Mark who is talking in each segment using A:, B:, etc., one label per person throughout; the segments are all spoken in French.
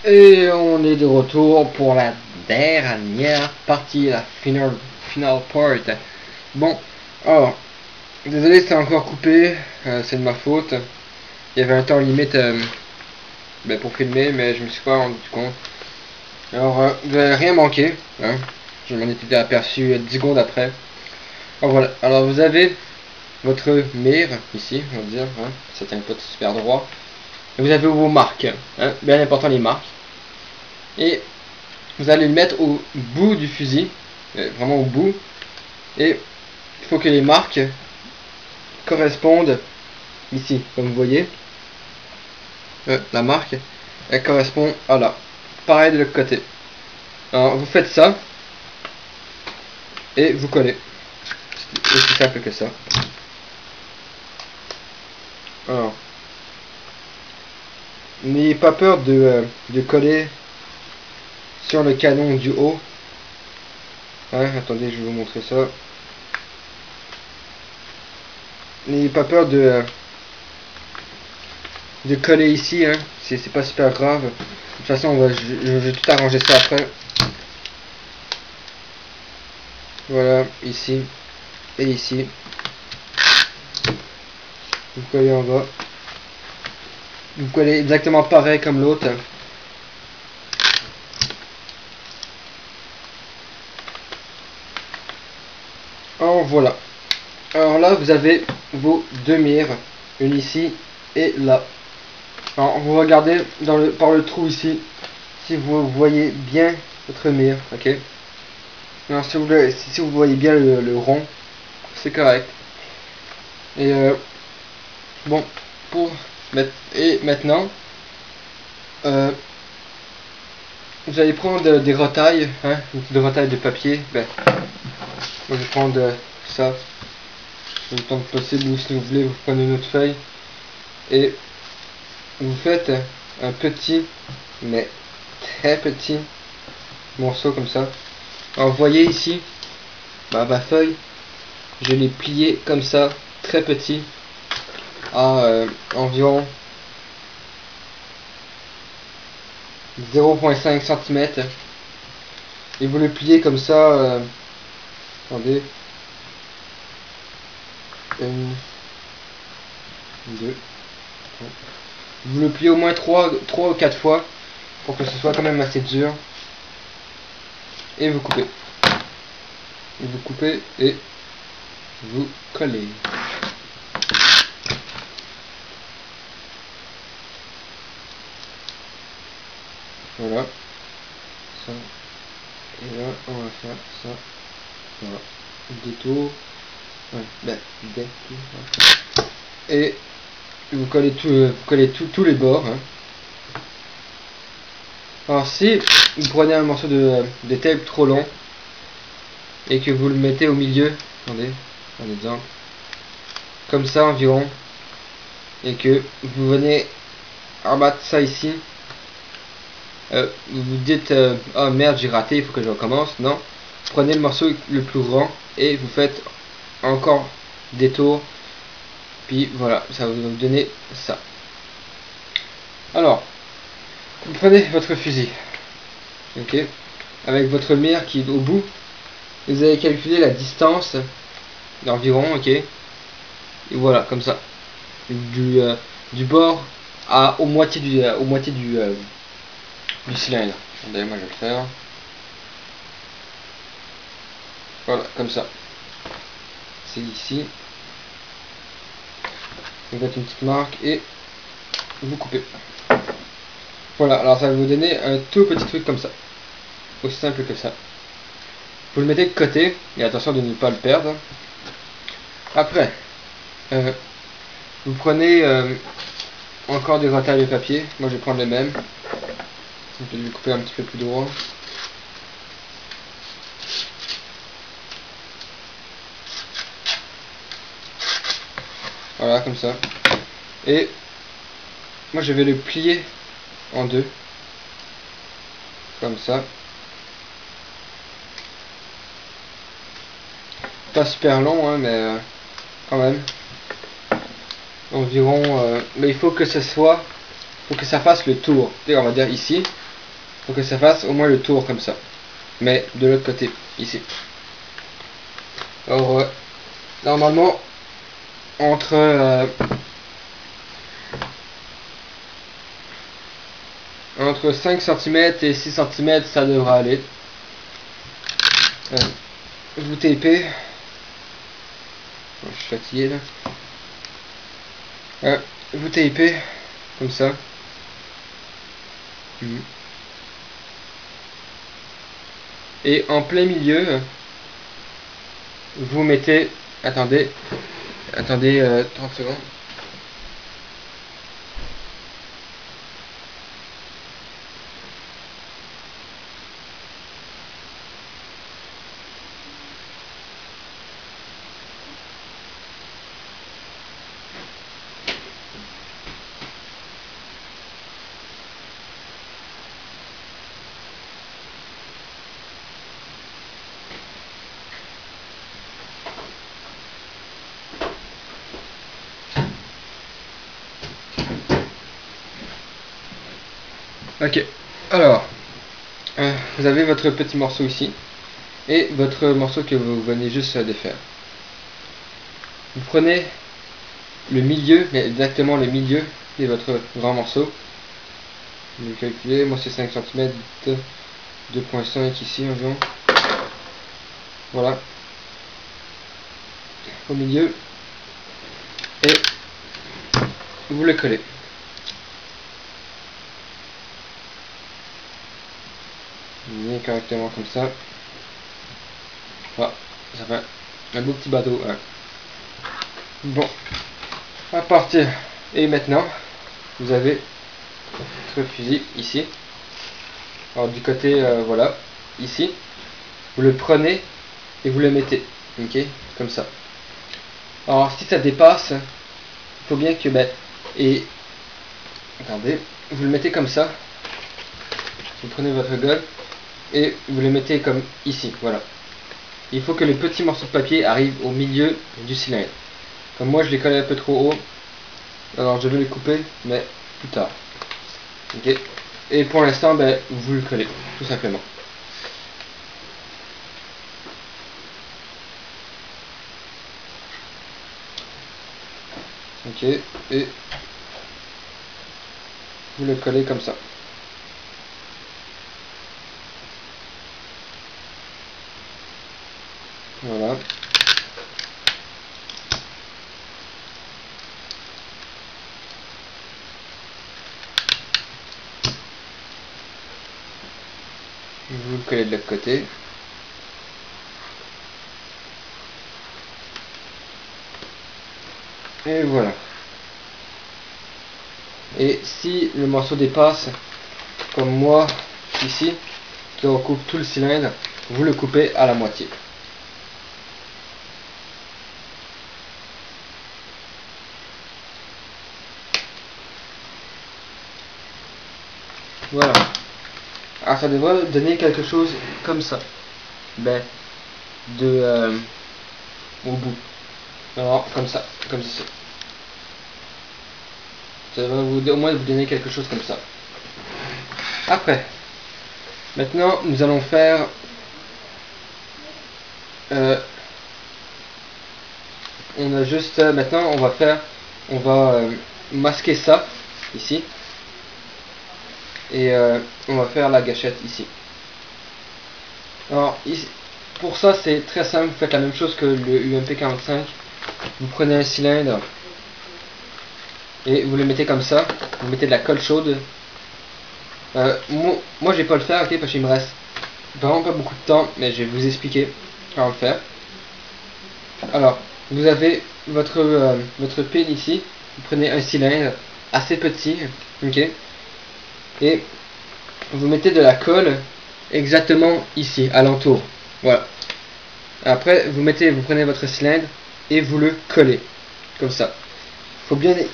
A: Et on est de retour pour la dernière partie, la final part. Bon, alors, désolé c'est encore coupé, c'est de ma faute. Il y avait un temps limite pour filmer, mais je me suis pas rendu compte. Alors, vous n'avez rien manqué, hein. Je m'en étais aperçu 10 secondes après. Alors voilà, alors vous avez votre mire ici, on va dire, hein. Ça tient pas super droit. Et vous avez vos marques, hein. Bien important les marques. Et vous allez le mettre au bout du fusil, vraiment au bout, et il faut que les marques correspondent ici, comme vous voyez. La marque, elle correspond à là. Pareil de l'autre côté. Alors vous faites ça, et vous collez. C'est aussi simple que ça. Alors, n'ayez pas peur de coller sur le canon du haut. Hein, attendez, je vais vous montrer ça. N'ayez pas peur de coller ici, hein. C'est pas super grave. De toute façon, je vais tout arranger ça après. Voilà, ici et ici. Vous collez en bas. Vous collez exactement pareil comme l'autre. Alors voilà. Alors là, vous avez vos deux mires, une ici et là. Alors vous regardez par le trou ici, si vous voyez bien votre mire, ok. Alors si vous voyez bien le rond, c'est correct. Et bon, et maintenant, vous allez prendre des retailles, hein, des retailles de papier. Moi je vais prendre ça, le temps que possible, ou si vous voulez, vous prenez une autre feuille et vous faites un petit, mais très petit morceau comme ça. Alors vous voyez ici, ma feuille, je l'ai pliée comme ça, très petit, à environ 0,5 cm. Et vous le pliez comme ça, attendez, 1, 2, vous le pliez au moins 3 ou 4 fois pour que ce soit quand même assez dur. Et vous coupez. Et vous coupez et vous collez. Voilà. Ça. Et là, on va faire ça. Voilà. Des tours. Ouais, des tours. Et vous collez tous les bords. Hein. Alors si vous prenez un morceau de tape trop long et que vous le mettez au milieu, attendez, un exemple, comme ça environ, et que vous venez abattre ça ici, vous vous dites oh merde j'ai raté, il faut que je recommence. Non, prenez le morceau le plus grand et vous faites encore des tours, puis voilà, ça va vous donner ça. Alors vous prenez votre fusil, ok, avec votre mire qui est au bout. Vous allez calculer la distance d'environ, ok, et voilà, comme ça, du bord aux moitié du cylindre. D'ailleurs moi je vais le faire. Voilà, comme ça. C'est ici. Vous faites une petite marque et vous coupez. Voilà, alors ça va vous donner un tout petit truc comme ça. Aussi simple que ça. Vous le mettez de côté, et attention de ne pas le perdre. Après, vous prenez encore des retailles de papier. Moi je vais prendre les mêmes. Je vais le couper un petit peu plus droit. Voilà, comme ça. Et moi je vais le plier en deux. Comme ça. Pas super long, hein, mais quand même. Environ. Mais il faut que ce soit. Faut que ça fasse le tour. On va dire ici. pour que ça fasse au moins le tour comme ça, mais de l'autre côté ici. Alors normalement entre 5 cm et 6 cm ça devra aller. Vous tapez. Je suis fatigué là. Vous tapez comme ça. Et en plein milieu, vous mettez. Attendez 30 secondes. Ok, alors vous avez votre petit morceau ici et votre morceau que vous venez juste de faire. Vous prenez le milieu, mais exactement le milieu de votre grand morceau. Vous le calculez, moi c'est 5 cm, 2.5 ici environ. Voilà, au milieu, et vous le collez. Bien correctement comme ça. Voilà, ça fait un beau petit bateau. Hein. Bon, à partir. Et maintenant, vous avez votre fusil ici. Alors du côté, voilà, ici. Vous le prenez et vous le mettez. Ok, comme ça. Alors si ça dépasse, il faut bien que attendez, vous le mettez comme ça. Vous prenez votre gun et vous le mettez comme ici, voilà. Il faut que les petits morceaux de papier arrivent au milieu du cylindre. Comme moi je les collé un peu trop haut, alors je vais les couper, mais plus tard. Ok. Et pour l'instant, vous le collez, tout simplement. Ok, et vous le collez comme ça. Voilà. Vous le collez de l'autre côté. Et voilà. Et si le morceau dépasse, comme moi ici, qui recoupe tout le cylindre, vous le coupez à la moitié. Voilà. Alors ça devrait donner quelque chose comme ça. Au bout. Alors comme ça, comme ceci. Ça va au moins vous donner quelque chose comme ça. Après, maintenant nous allons faire maintenant on va masquer ça ici et on va faire la gâchette ici. Alors ici, pour ça c'est très simple, vous faites la même chose que le UMP45. Vous prenez un cylindre et vous le mettez comme ça, vous mettez de la colle chaude. Moi je vais pas le faire, ok, parce qu'il me reste vraiment pas beaucoup de temps, mais je vais vous expliquer comment le faire. Alors, vous avez votre pin ici, vous prenez un cylindre assez petit, ok, et vous mettez de la colle exactement ici, alentour, voilà. Après, vous prenez votre cylindre et vous le collez, comme ça. Il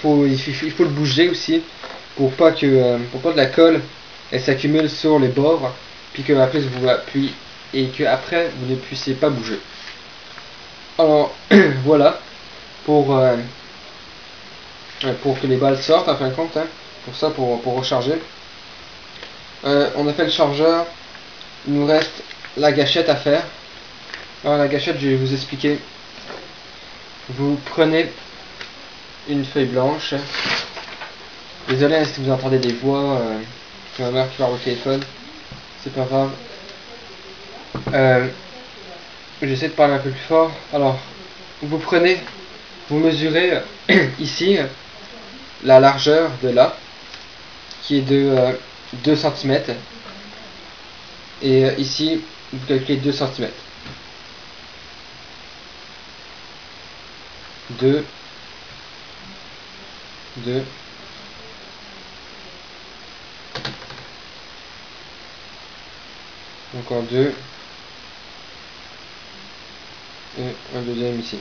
A: faut le bouger aussi, pour pas que de la colle elle s'accumule sur les bords, puis que après vous ne puissiez pas bouger. Alors voilà pour que les balles sortent en fin de compte, hein, pour recharger. On a fait le chargeur, il nous reste la gâchette à faire. Alors la gâchette, je vais vous expliquer. Vous prenez une feuille blanche. Désolé si vous entendez des voix, c'est ma mère qui parle au téléphone, c'est pas grave. J'essaie de parler un peu plus fort. Alors, vous prenez, vous mesurez ici la largeur de là, qui est de 2 cm. Et ici, vous calculez 2 cm. 2, encore 2, et un deuxième ici.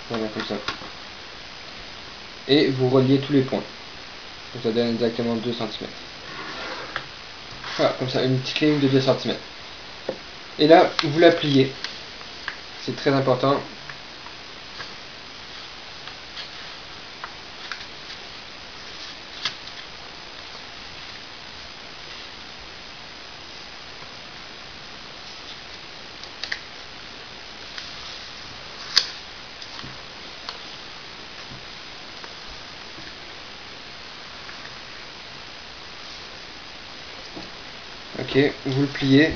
A: Voilà, comme ça. Et vous reliez tous les points. Ça donne exactement 2 cm. Voilà, comme ça, une petite ligne de 2 cm. Et là, vous la pliez. C'est très important. Ok, vous le pliez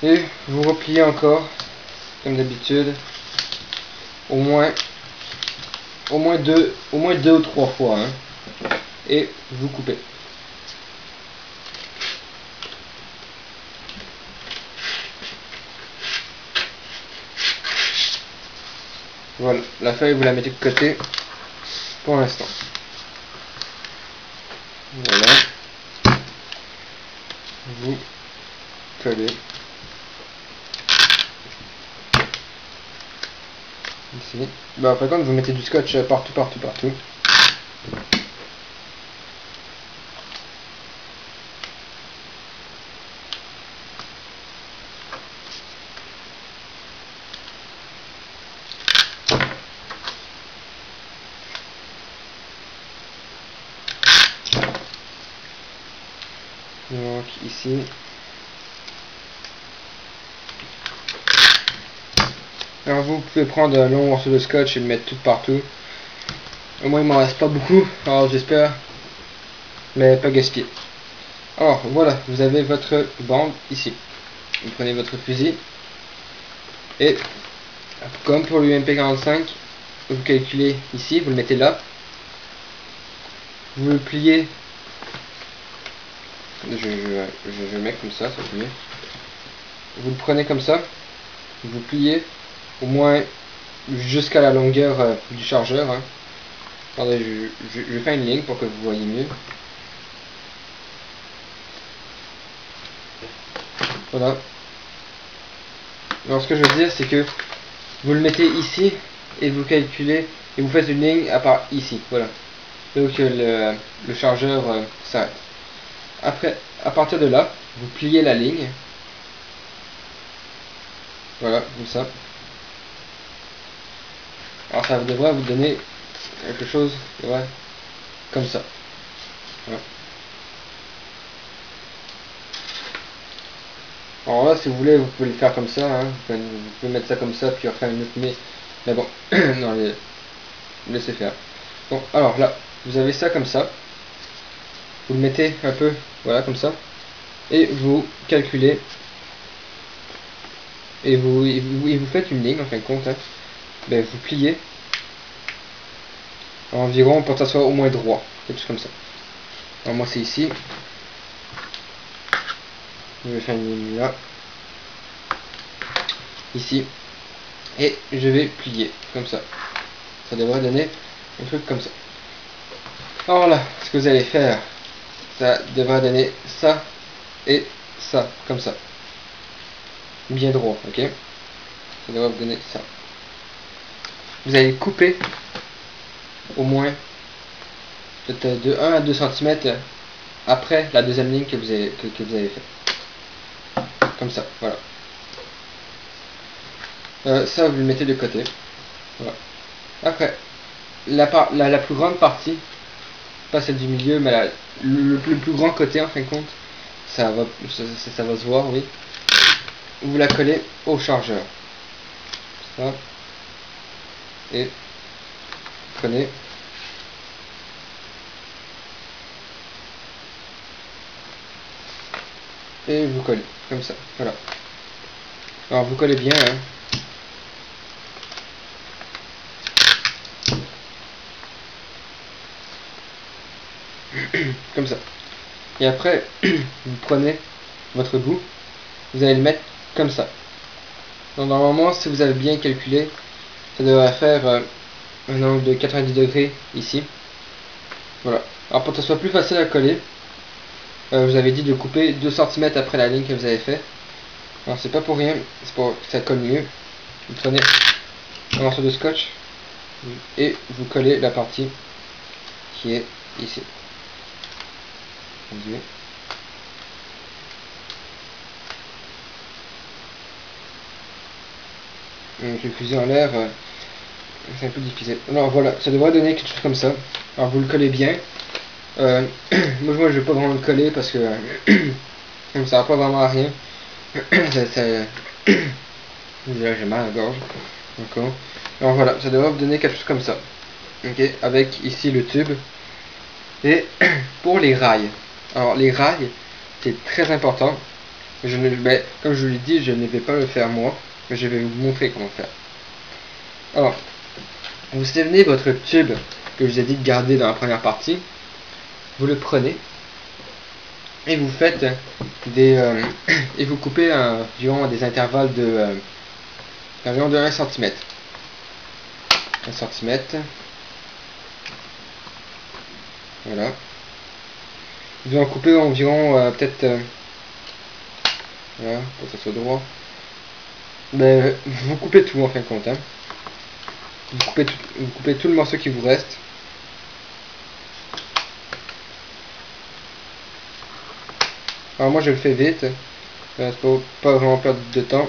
A: et vous repliez encore comme d'habitude au moins deux ou trois fois, hein, et vous coupez. Voilà, la feuille vous la mettez de côté pour l'instant. Voilà. Vous collez ici. Bah, par contre, vous mettez du scotch partout. Donc ici. Alors vous pouvez prendre un long morceau de scotch et le mettre tout partout. Au moins il m'en reste pas beaucoup, alors j'espère, mais pas gaspiller. Alors voilà, vous avez votre bande ici. Vous prenez votre fusil et comme pour l'UMP45, vous calculez ici, vous le mettez là. Vous le pliez. Je le mets comme ça, c'est mieux. Vous le prenez comme ça, vous pliez au moins jusqu'à la longueur du chargeur, hein. Attendez, je fais une ligne pour que vous voyez mieux. Voilà. Alors ce que je veux dire, c'est que vous le mettez ici et vous calculez et vous faites une ligne à part ici. Voilà. Donc le chargeur s'arrête. Après, à partir de là, vous pliez la ligne. Voilà, comme ça. Alors ça devrait vous donner quelque chose, ouais, comme ça. Voilà. Alors là, si vous voulez, vous pouvez le faire comme ça, hein. Vous pouvez mettre ça comme ça, puis refaire une autre, mais bon, non, laissez faire. Bon, alors là, vous avez ça comme ça. Vous le mettez un peu, voilà, comme ça, et vous calculez, et vous faites une ligne en fin de compte, hein. Ben, vous pliez environ pour que ça soit au moins droit, quelque chose comme ça. Alors moi c'est ici, je vais faire une ligne là, ici, et je vais plier comme ça. Ça devrait donner un truc comme ça. Alors là, ce que vous allez faire, ça devrait donner ça et ça, comme ça, bien droit, ok. Ça devrait vous donner ça. Vous allez couper au moins peut-être de 1 à 2 cm après la deuxième ligne que vous avez fait. Comme ça, voilà. Ça, vous le mettez de côté. Voilà. Après, la plus grande partie, pas celle du milieu, mais le plus grand côté en fin de compte, ça va se voir, oui. Vous la collez au chargeur. Ça. Et prenez. Et vous collez, comme ça, voilà. Alors vous collez bien, hein. Comme ça. Et après, vous prenez votre bout, vous allez le mettre comme ça. Donc normalement, si vous avez bien calculé, ça devrait faire un angle de 90 degrés ici. Voilà. Alors pour que ce soit plus facile à coller, vous avez dit de couper 2 cm après la ligne que vous avez fait. Alors c'est pas pour rien, c'est pour que ça colle mieux. Vous prenez un morceau de scotch et vous collez la partie qui est ici. Donc le fusil en l'air, c'est un peu difficile. Alors voilà, ça devrait donner quelque chose comme ça. Alors vous le collez bien. Moi je vais pas vraiment le coller parce que ça ne sert pas vraiment à rien. J'ai mal à la gorge. D'accord. Alors voilà, ça devrait vous donner quelque chose comme ça. Ok, avec ici le tube. Et pour les rails. Alors les rails, c'est très important. Comme je vous l'ai dit, je ne vais pas le faire moi, mais je vais vous montrer comment faire. Alors, vous souvenez votre tube que je vous ai dit de garder dans la première partie. Vous le prenez et vous faites des et vous coupez durant des intervalles d'environ de 1 cm. 1 cm. Voilà. Vous en coupez environ peut-être voilà, pour que ça soit droit. Mais vous coupez tout en fin de compte. Hein. Vous coupez tout le morceau qui vous reste. Alors moi je le fais vite, pour pas vraiment perdre de temps.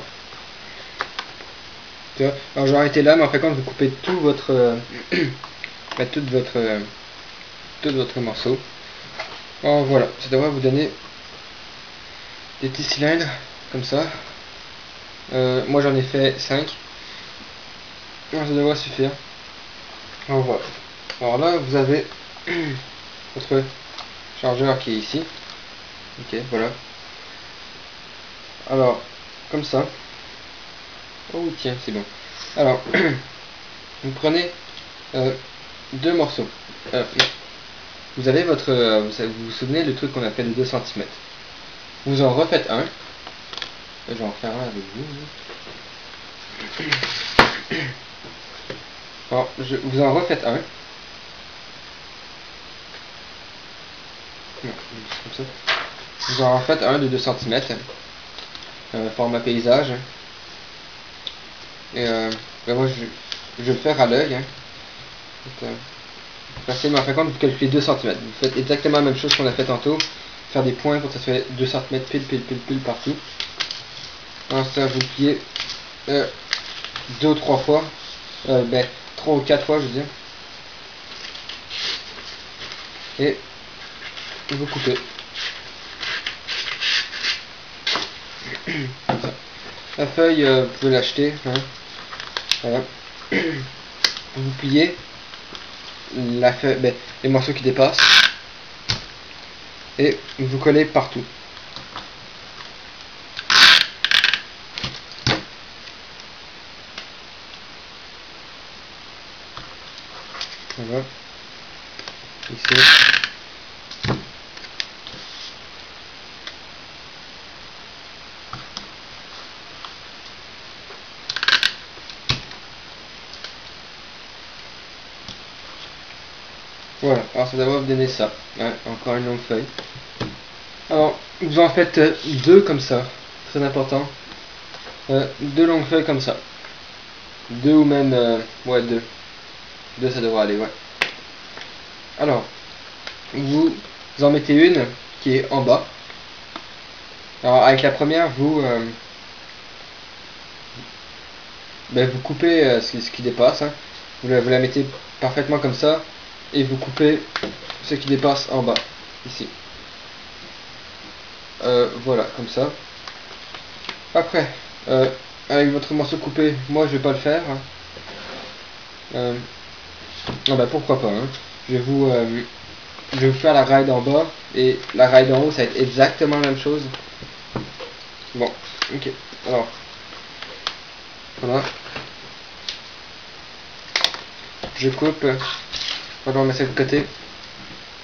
A: Alors j'ai arrêté là, mais en fin de compte vous coupez tout votre tout votre morceau. Alors voilà, ça devrait vous donner des petits cylindres comme ça. Moi j'en ai fait 5. Alors, ça devrait suffire. Alors voilà. Alors là vous avez votre chargeur qui est ici. Ok, voilà. Alors, comme ça. Oh tiens, c'est bon. Alors, vous prenez 2 morceaux. Vous avez votre... vous vous souvenez le truc qu'on appelle le 2 cm. Vous en refaites un. Je vais en faire un avec vous. Alors, vous en refaites un. Non, comme ça. Vous en refaites un de 2 cm. Format paysage. Et moi je vais le faire à l'œil. Hein. Facile, mais en fin de compte vous calculez 2 cm. Vous faites exactement la même chose qu'on a fait tantôt. Faire des points pour que ça soit 2 cm pile partout. Ensuite ça vous pliez 2 ou 3 fois. 3 ou 4 fois je veux dire. Et vous coupez. La feuille, vous pouvez l'acheter. Hein. Voilà. Vous pliez la feuille, les morceaux qui dépassent et vous collez partout. Voilà. Ici. Voilà, alors ça devrait vous donner ça. Ouais, encore une longue feuille. Alors, vous en faites 2 comme ça, très important. 2 longues feuilles comme ça. 2 ou même, ouais, 2. 2 ça devrait aller, ouais. Alors, vous en mettez une qui est en bas. Alors avec la première, vous coupez ce qui dépasse. Hein. Vous la mettez parfaitement comme ça et vous coupez ce qui dépasse en bas, ici. Voilà, comme ça. Après, avec votre morceau coupé, moi je vais pas le faire. Non, bah pourquoi pas. Hein. Je vais vous faire la raille d'en bas et la raille d'en haut, ça va être exactement la même chose. Bon, ok. Alors, voilà. Je coupe. Voilà, on met ça de côté.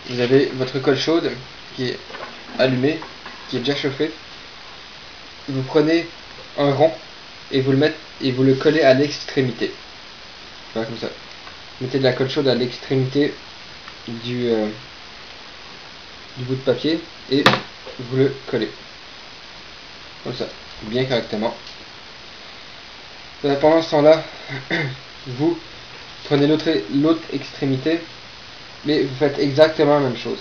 A: Vous avez votre colle chaude qui est allumée, qui est déjà chauffée. Vous prenez un rond et vous le collez à l'extrémité. Voilà, comme ça. Vous mettez de la colle chaude à l'extrémité du bout de papier et vous le collez. Comme ça, bien correctement. Pendant ce temps-là, vous prenez l'autre extrémité, mais vous faites exactement la même chose.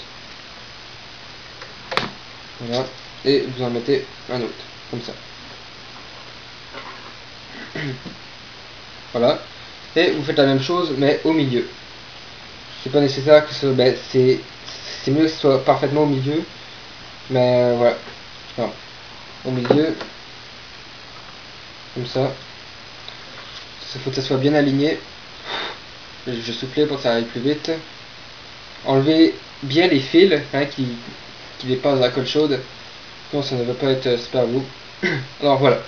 A: Voilà, et vous en mettez un autre, comme ça. Voilà, et vous faites la même chose, mais au milieu. C'est pas nécessaire que c'est mieux que ce soit parfaitement au milieu, mais voilà. Alors, au milieu, comme ça. Il faut que ça soit bien aligné. Je soufflais pour que ça aille plus vite. Enlevez bien les fils hein, qui dépassent la colle chaude. Sinon ça ne va pas être super beau. Alors voilà.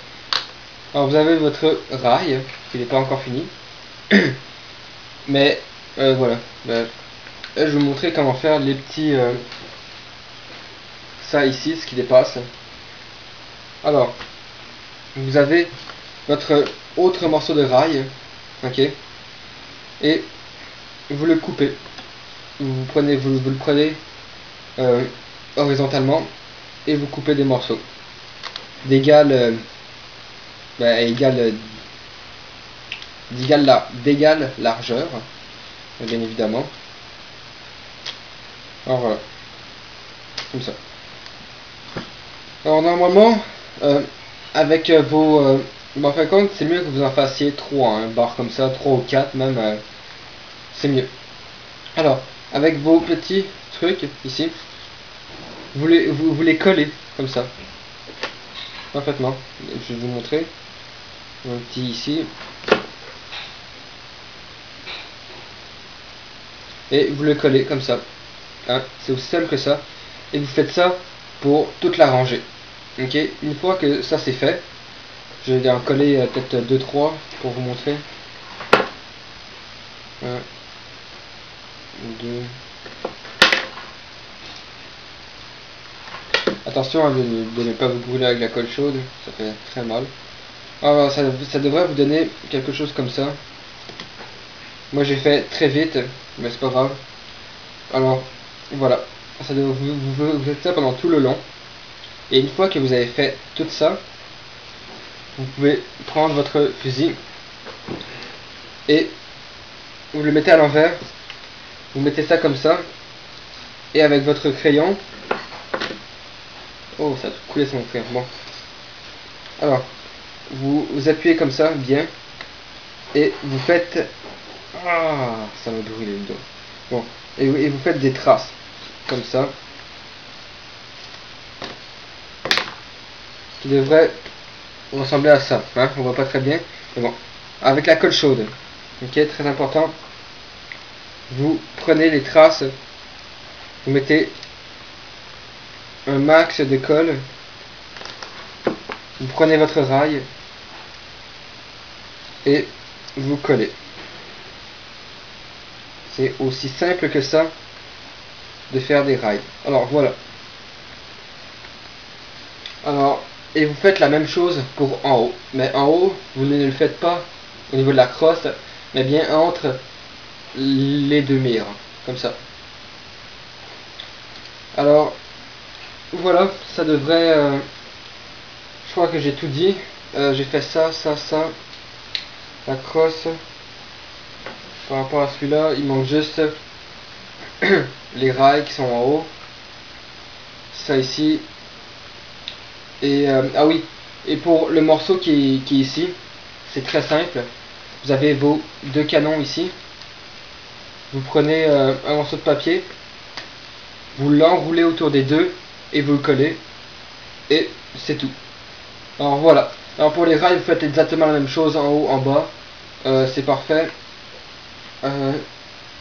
A: Alors vous avez votre rail qui n'est pas encore fini. Mais voilà. Je vais vous montrer comment faire les petits... ça ici, ce qui dépasse. Alors, vous avez votre autre morceau de rail. Ok. Et vous le coupez. Vous le prenez horizontalement et vous coupez des morceaux d'égale largeur, bien évidemment. Alors voilà, comme ça. Alors normalement, avec vos... en fin de compte, c'est mieux que vous en fassiez 3, un barre comme ça, 3 ou 4 même, c'est mieux. Alors, avec vos petits trucs ici, vous les collez comme ça. Parfaitement. Je vais vous montrer. Un petit ici. Et vous le collez comme ça. Hein, c'est aussi simple que ça. Et vous faites ça pour toute la rangée. Ok. Une fois que ça c'est fait, je vais en coller peut-être 2-3 pour vous montrer. 1, 2. Attention hein, de ne pas vous brûler avec la colle chaude, ça fait très mal. Alors ça devrait vous donner quelque chose comme ça. Moi j'ai fait très vite, mais c'est pas grave. Alors voilà, vous faites ça pendant tout le long. Et une fois que vous avez fait tout ça, vous pouvez prendre votre fusil et vous le mettez à l'envers. Vous mettez ça comme ça. Et avec votre crayon... Oh, ça a coulé sur mon crayon. Bon. Alors, vous appuyez comme ça, bien. Et vous faites... Ah, ça m'a brûlé le dos. Bon. Et vous faites des traces. Comme ça. Qui devrait ressembler à ça. Hein, on voit pas très bien. Mais bon. Avec la colle chaude. Ok, très important. Vous prenez les traces. Vous mettez un max de colle. Vous prenez votre rail. Et vous collez. C'est aussi simple que ça de faire des rails. Alors voilà. Alors, et vous faites la même chose pour en haut. Mais en haut, vous ne le faites pas au niveau de la crosse, mais bien entre les deux murs. Comme ça. Alors, voilà, ça devrait... je crois que j'ai tout dit. J'ai fait ça, la crosse. Par rapport à celui-là, il manque juste les rails qui sont en haut. Ça ici. Et ah oui, et pour le morceau qui est ici, c'est très simple. Vous avez vos deux canons ici. Vous prenez un morceau de papier vous l'enroulez autour des deux et vous le collez, et c'est tout. Alors voilà. Alors pour les rails, vous faites exactement la même chose en haut, en bas. C'est parfait.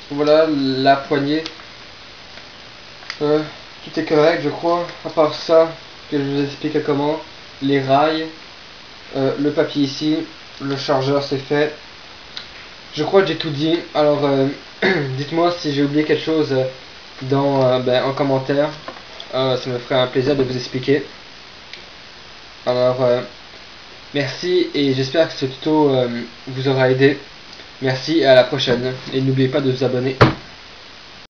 A: Voilà la poignée. Tout est correct, je crois. À part ça, que je vous explique comment. Les rails, le papier ici, le chargeur c'est fait. Je crois que j'ai tout dit. Alors dites-moi si j'ai oublié quelque chose en commentaire. Ça me ferait un plaisir de vous expliquer. Alors merci et j'espère que ce tuto vous aura aidé. Merci et à la prochaine. Et n'oubliez pas de vous abonner.